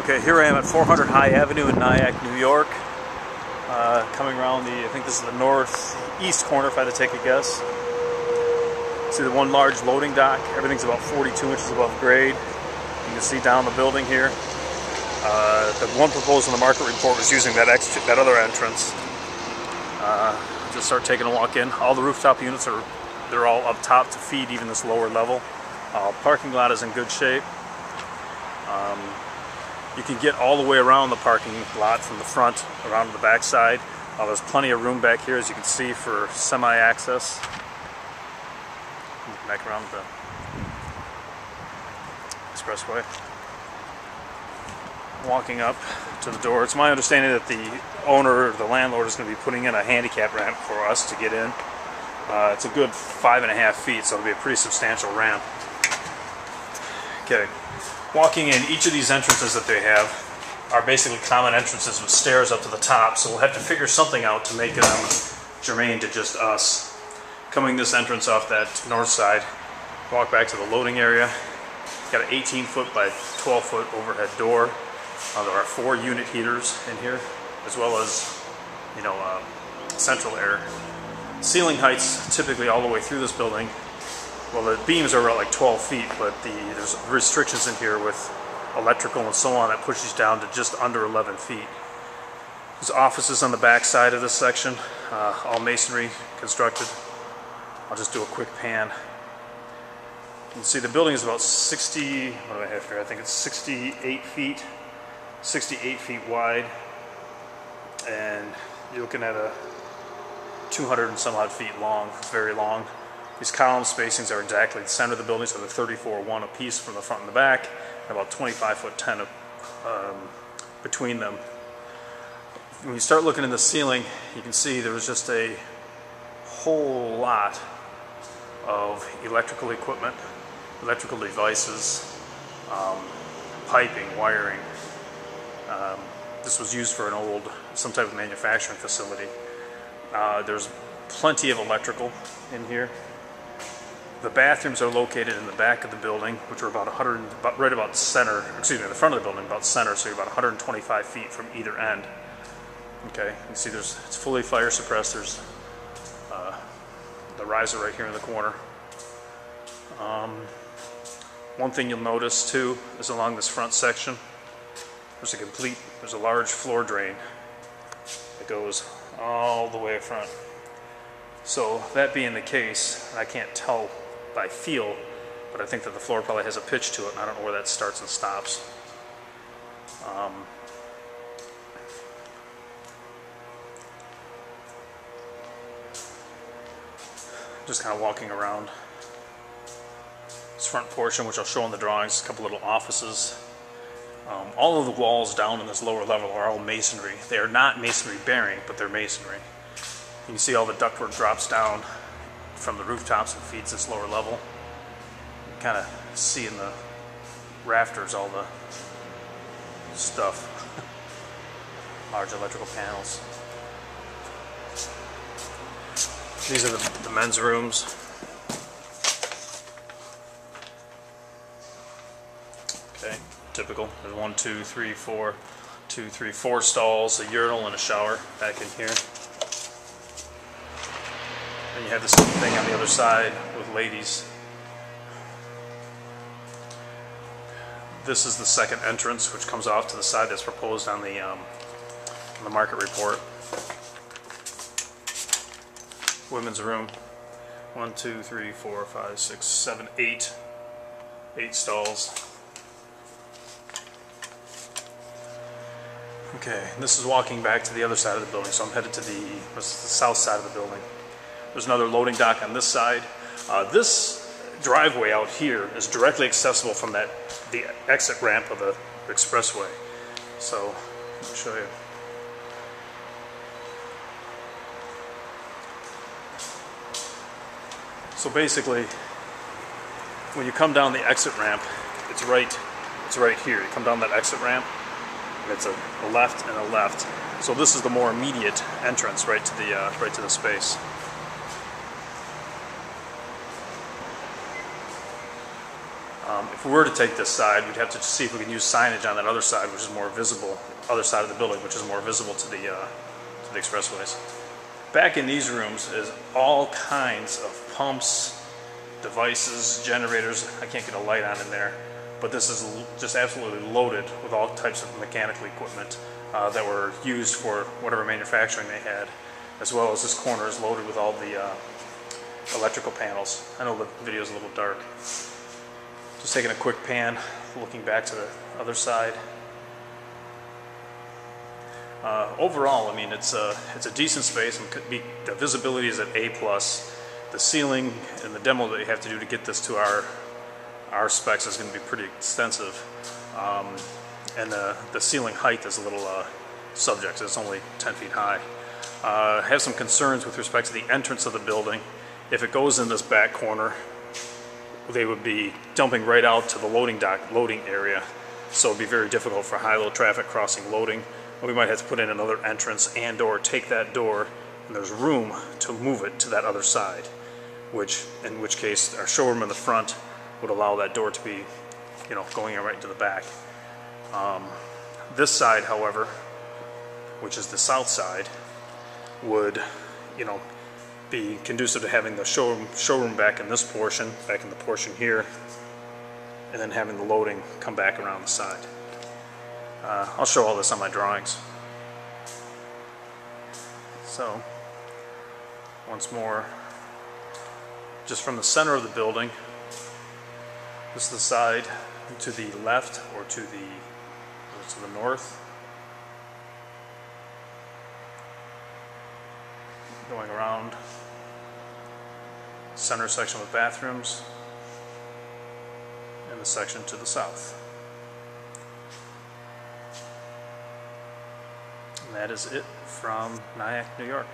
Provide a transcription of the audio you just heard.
Okay, here I am at 400 High Avenue in Nyack, New York. Coming around I think this is the northeast corner if I had to take a guess. See the one large loading dock. Everything's about 42 inches above grade. You can see down the building here. The one proposed in the market report was using that other entrance. Just start taking a walk in. All the rooftop units they're all up top to feed even this lower level. Parking lot is in good shape. You can get all the way around the parking lot from the front around to the back side. There's plenty of room back here, as you can see, for semi-access. Back around the expressway. Walking up to the door. It's my understanding that the owner, or the landlord, is going to be putting in a handicap ramp for us to get in. It's a good 5.5 feet, so it'll be a pretty substantial ramp. Okay. Walking in, each of these entrances that they have are basically common entrances with stairs up to the top, so we'll have to figure something out to make them germane to just us. Coming this entrance off that north side, walk back to the loading area. Got an 18-foot by 12-foot overhead door. There are 4 unit heaters in here, as well as, central air. Ceiling heights typically all the way through this building. Well, the beams are about like 12 feet, but there's restrictions in here with electrical and so on that pushes down to just under 11 feet. There's offices on the back side of this section, all masonry constructed. I'll just do a quick pan. You can see the building is about 60, what do I have here? I think it's 68 feet wide, and you're looking at a 200 and some odd feet long. It's very long. These column spacings are exactly the center of the building, so they're 34-1 a piece from the front and the back, and about 25'10" between them. When you start looking in the ceiling, you can see there's just a whole lot of electrical equipment, electrical devices, piping, wiring. This was used for some type of manufacturing facility. There's plenty of electrical in here. The bathrooms are located in the back of the building, which are right about center, excuse me, the front of the building, about center, so you're about 125 feet from either end. Okay, you can see it's fully fire suppressed. There's the riser right here in the corner. One thing you'll notice too is along this front section, there's a large floor drain that goes all the way up front. So that being the case, I can't tell by feel, but I think that the floor probably has a pitch to it, and I don't know where that starts and stops. Just kind of walking around this front portion, which I'll show in the drawings, a couple little offices. All of the walls down in this lower level are all masonry. They are not masonry bearing, but they're masonry. You can see all the ductwork drops down from the rooftops and feeds this lower level. You kind of see in the rafters all the stuff. Large electrical panels. These are the men's rooms. Okay, typical. There's 1, 2, 3, 4 stalls, a urinal and a shower back in here. And you have the same thing on the other side with ladies. This is the second entrance, which comes off to the side that's proposed on the market report. Women's room. 1, 2, 3, 4, 5, 6, 7, 8. 8 stalls. Okay, and this is walking back to the other side of the building, so I'm headed to the south side of the building. There's another loading dock on this side. This driveway out here is directly accessible from the exit ramp of the expressway. So, let me show you. So basically, when you come down the exit ramp, it's right here. You come down that exit ramp, and it's a left and a left. So this is the more immediate entrance right to the space. If we were to take this side, we'd have to see if we can use signage on that other side, which is more visible, other side of the building, which is more visible to the expressways. Back in these rooms is all kinds of pumps, devices, generators. I can't get a light on in there, but this is just absolutely loaded with all types of mechanical equipment that were used for whatever manufacturing they had, as well as this corner is loaded with all the electrical panels. I know the video is a little dark. Just taking a quick pan, looking back to the other side. Overall, I mean, it's a decent space, and the visibility is at A+. The ceiling and the demo that you have to do to get this to our specs is going to be pretty extensive. And the ceiling height is a little subject. It's only 10 feet high. I have some concerns with respect to the entrance of the building. If it goes in this back corner, they would be dumping right out to the loading area, so it'd be very difficult for high-low traffic crossing loading. We might have to put in another entrance and or take that door, and there's room to move it to that other side, in which case our showroom in the front would allow that door to be, going right into the back. This side, however, which is the south side, would, be conducive to having the showroom back in this portion, back in the portion here, and then having the loading come back around the side. I'll show all this on my drawings. So, once more, just from the center of the building, this is the side to the left or to the north. Going around, center section with bathrooms, and the section to the south. And that is it from Nyack, New York.